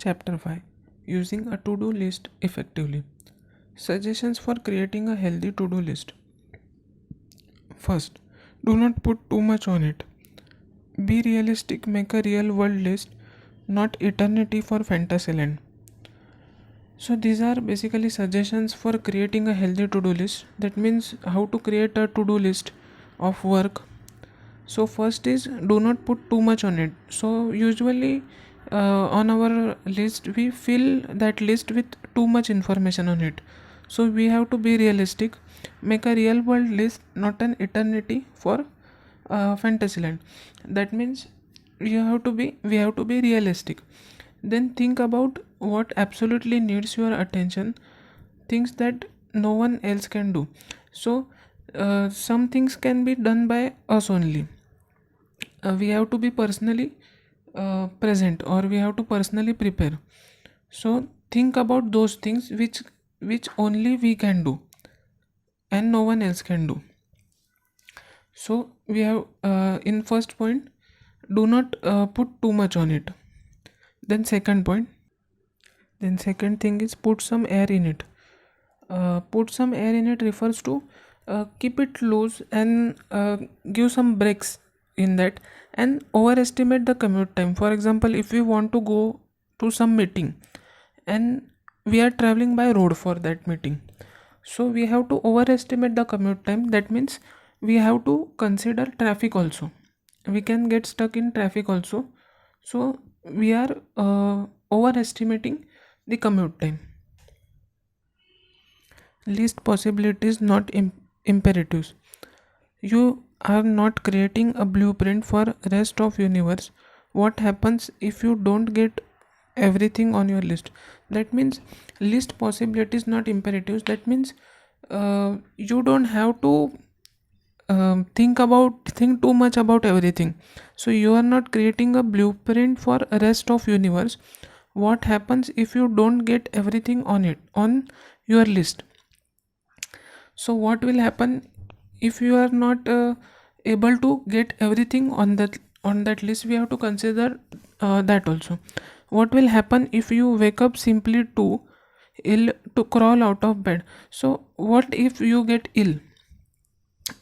Chapter 5, Using a to-do list effectively. Suggestions for creating a healthy to-do list. First, do not put too much on it. Be realistic, make a real world list, not eternity for Fantasyland. So these are basically suggestions for creating a healthy to-do list. That means how to create a to-do list of work. So first is, do not put too much on it. So usually on our list we fill that list with too much information on it. So we have to be realistic, make a real world list, not an eternity for Fantasyland. That means we have to be realistic. Then think about what absolutely needs your attention, things that no one else can do. So some things can be done by us only. We have to be personally present, or we have to personally prepare. So think about those things which only we can do and no one else can do. So we have in first point, do not put too much on it. Then second point, then second thing is put some air in it. Put some air in it refers to keep it loose and give some breaks in that, and overestimate the commute time. For example, if we want to go to some meeting and we are traveling by road for that meeting, so we have to overestimate the commute time. That means we have to consider traffic also. We can get stuck in traffic also. So we are overestimating the commute time. List possibilities, not imperatives. You are not creating a blueprint for rest of universe. What happens if you don't get everything on your list? That means list possibilities, not imperatives. That means you don't have to think too much about everything. So you are not creating a blueprint for rest of universe. What happens if you don't get everything on your list? So what will happen if you are not able to get everything on that list? We have to consider that also. What will happen if you wake up simply too ill to crawl out of bed? So what if you get ill?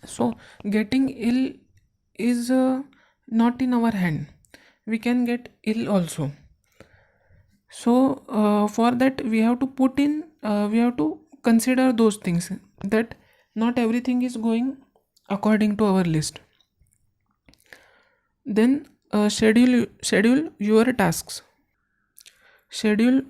So getting ill is not in our hand. We can get ill also. So for that we have to we have to consider those things, that not everything is going according to our list. Then schedule your tasks. Schedule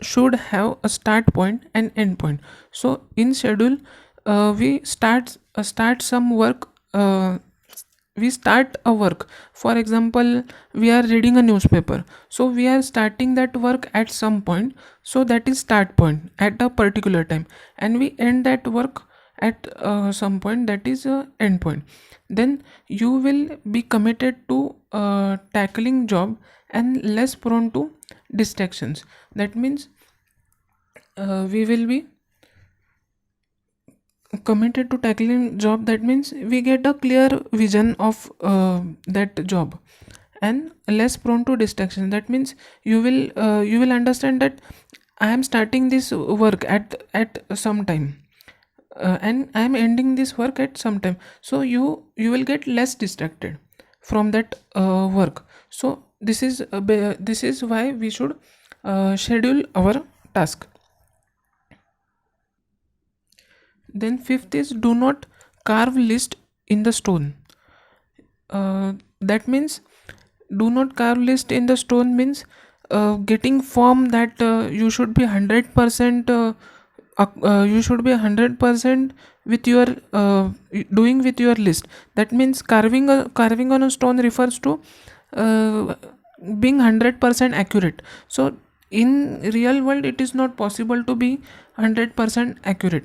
should have a start point and end point. So in schedule we start some work. We start a work. For example, we are reading a newspaper, so we are starting that work at some point. So that is start point at a particular time, and we end that work at some point, that is end point. Then you will be committed to tackling job and less prone to distractions. That means we will be committed to tackling job. That means we get a clear vision of that job and less prone to distraction. That means you will understand that I am starting this work at some time, and I am ending this work at some time. So you will get less distracted from that work. So this is why we should schedule our task. Then fifth is, do not carve list in the stone. That means do not carve list in the stone means getting firm that you should be 100% you should be 100% with your doing with your list. That means carving on a stone refers to being 100% accurate. So in real world it is not possible to be 100% accurate.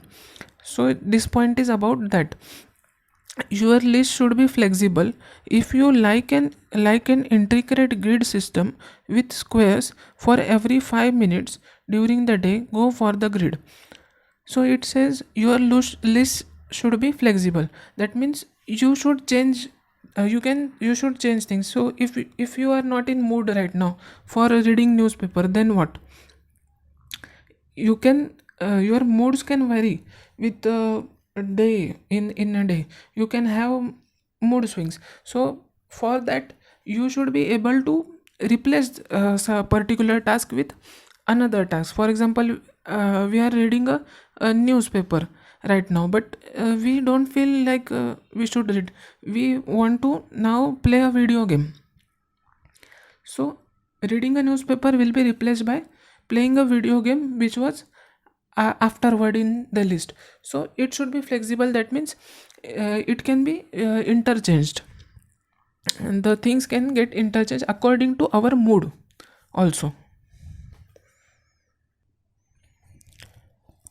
So this point is about that. Your list should be flexible. If you like an intricate grid system with squares for every 5 minutes during the day, go for the grid. So it says your list should be flexible. That means you should change you should change things. So if you are not in mood right now for reading newspaper, then what? You can your moods can vary with a day. In a day you can have mood swings. So for that you should be able to replace a particular task with another task. For example, we are reading a newspaper right now, but we don't feel like we should read. We want to now play a video game. So reading a newspaper will be replaced by playing a video game which was afterward in the list. So it should be flexible. That means it can be interchanged, and the things can get interchanged according to our mood also.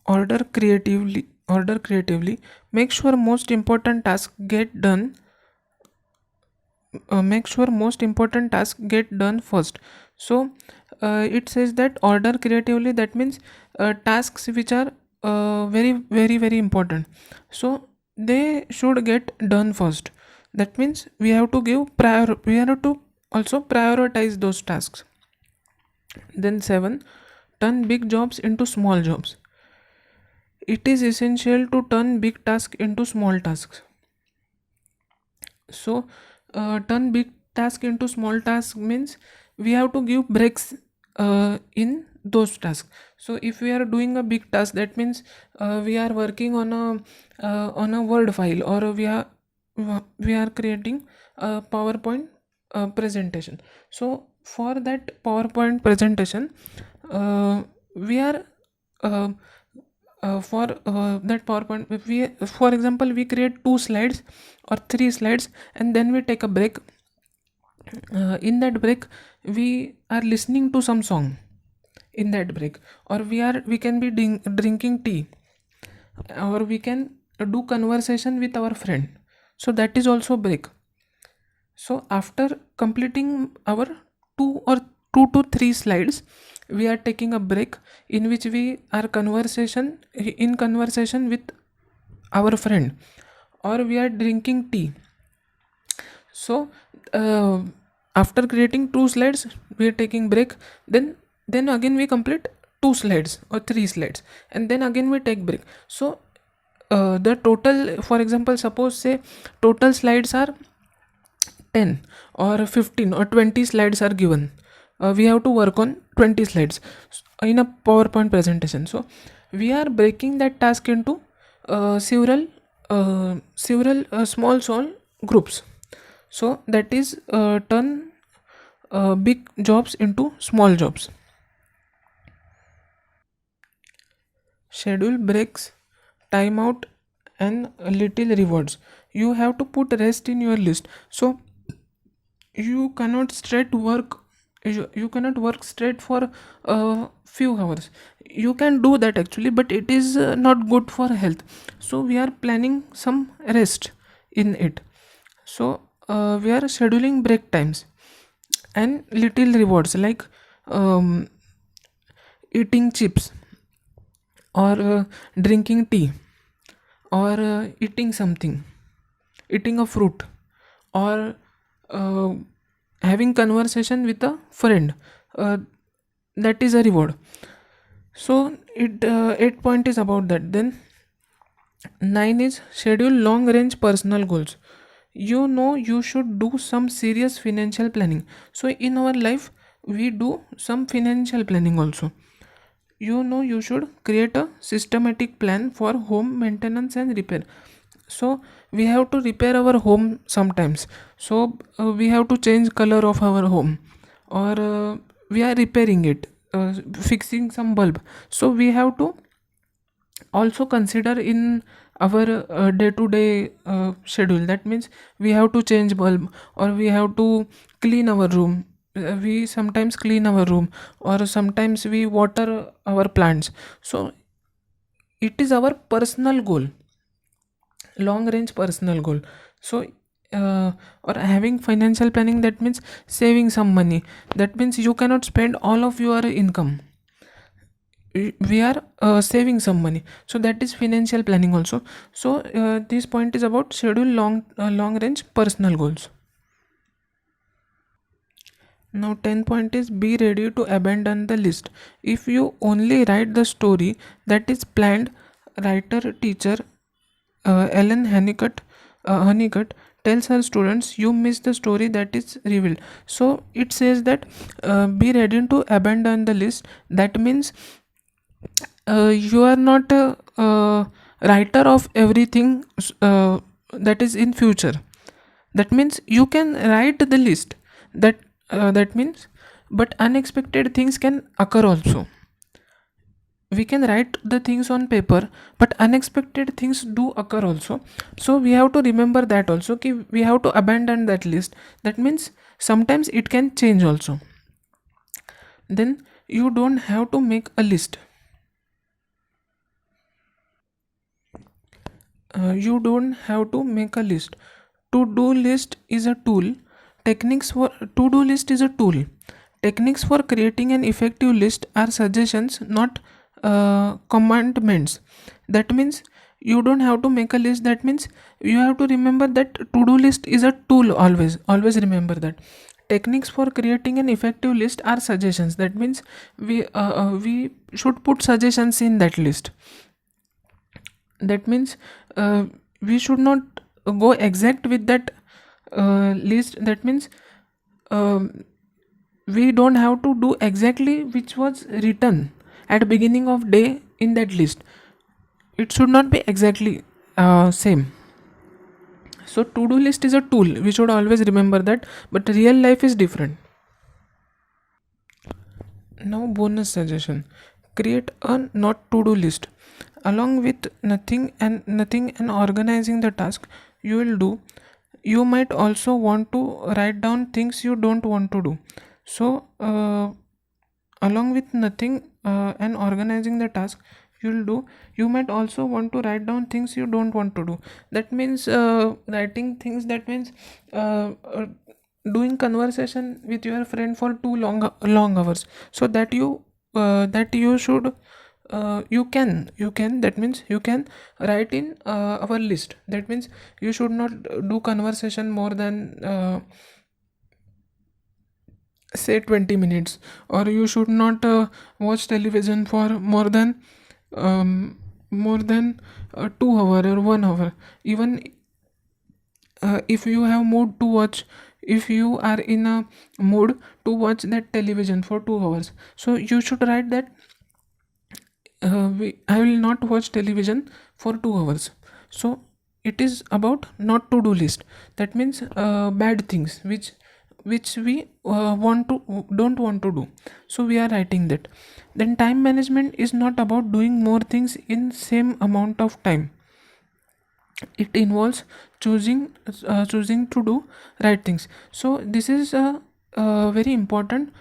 Order creatively. Make sure most important tasks get done. Make sure most important tasks get done first. So it says that order creatively, that means tasks which are very very very important, so they should get done first. That means we have to also prioritize those tasks. Then 7, turn big jobs into small jobs. It is essential to turn big tasks into small tasks. So turn big task into small task means we have to give breaks in those tasks. So if we are doing a big task, that means we are working on a word file, or we are creating a PowerPoint presentation. So for that PowerPoint presentation, we are uh, for that PowerPoint, if we, for example, we create 2 slides or 3 slides, and then we take a break. In that break we are listening to some song in that break, or we can be drinking tea, or we can do conversation with our friend. So that is also break. So after completing our 2 or 2 to 3 slides, we are taking a break in which we are in conversation with our friend, or we are drinking tea. So uh, after creating 2 slides, we are taking break. Then again we complete 2 slides or 3 slides, and then again we take break. So the total, for example, suppose say total slides are 10 or 15 or 20 slides are given. We have to work on 20 slides in a PowerPoint presentation. So we are breaking that task into several small groups. So that is turn big jobs into small jobs. Schedule breaks, timeout, and little rewards. You have to put rest in your list. So you cannot straight work. You cannot work straight for a few hours. You can do that actually, but it is not good for health. So we are planning some rest in it. So we are scheduling break times and little rewards, like um, eating chips, or drinking tea, or eating a fruit, or uh, having conversation with a friend. uh, that is a reward. So it 8 point is about that. Then 9 is schedule long range personal goals. You should do some serious financial planning. So in our life we do some financial planning also. You should create a systematic plan for home maintenance and repair. So we have to repair our home sometimes. So we have to change color of our home, or we are repairing it, fixing some bulb. So we have to also consider in our day to day schedule. That means we have to change bulb, or we have to clean our room. We sometimes clean our room, or sometimes we water our plants. So it is our personal goal, long range personal goal. So or having financial planning, that means saving some money. That means you cannot spend all of your income. We are saving some money. So that is financial planning also. So this point is about schedule long range personal goals. Now 10th point is be ready to abandon the list. If you only write the story that is planned, writer teacher Ellen Honeycutt tells her students you miss the story that is revealed. So it says that be ready to abandon the list. That means you are not a writer of everything that is in future. That means you can write the list. That means, but unexpected things can occur also. We can write the things on paper, but unexpected things do occur also. So we have to remember that also. We have to abandon that list. That means sometimes it can change also. Then you don't have to make a list. You don't have to make a list. To-do list is a tool. Techniques for to-do list is a tool. Techniques for creating an effective list are suggestions, not commandments. That means you don't have to make a list. That means you have to remember that to-do list is a tool. Always remember that. Techniques for creating an effective list are suggestions. That means we should put suggestions in that list. That means we should not go exact with that list. That means we don't have to do exactly which was written at beginning of day in that list. It should not be exactly same. So to do list is a tool, we should always remember that, but real life is different. Now bonus suggestion: create a not to do list. Along with nothing and organizing the task you will do, you might also want to write down things you don't want to do. So along with nothing and organizing the task you'll do, you might also want to write down things you don't want to do. That means writing things, that means doing conversation with your friend for too long hours, so that you should you can that means you can write in our list. That means you should not do conversation more than say 20 minutes, or you should not watch television for more than 2 hour or 1 hour. Even if you have mood to watch, if you are in a mood to watch that television for 2 hours, so you should write that I will not watch television for 2 hours. So it is about not to do list. That means bad things which we don't want to do, so we are writing that. Then time management is not about doing more things in same amount of time. It involves choosing to do right things. So this is a very important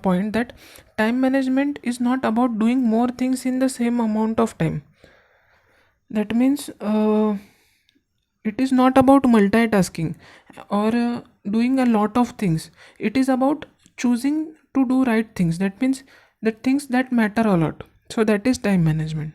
point, that time management is not about doing more things in the same amount of time. That means it is not about multitasking or doing a lot of things. It is about choosing to do right things. That means the things that matter a lot. So that is time management.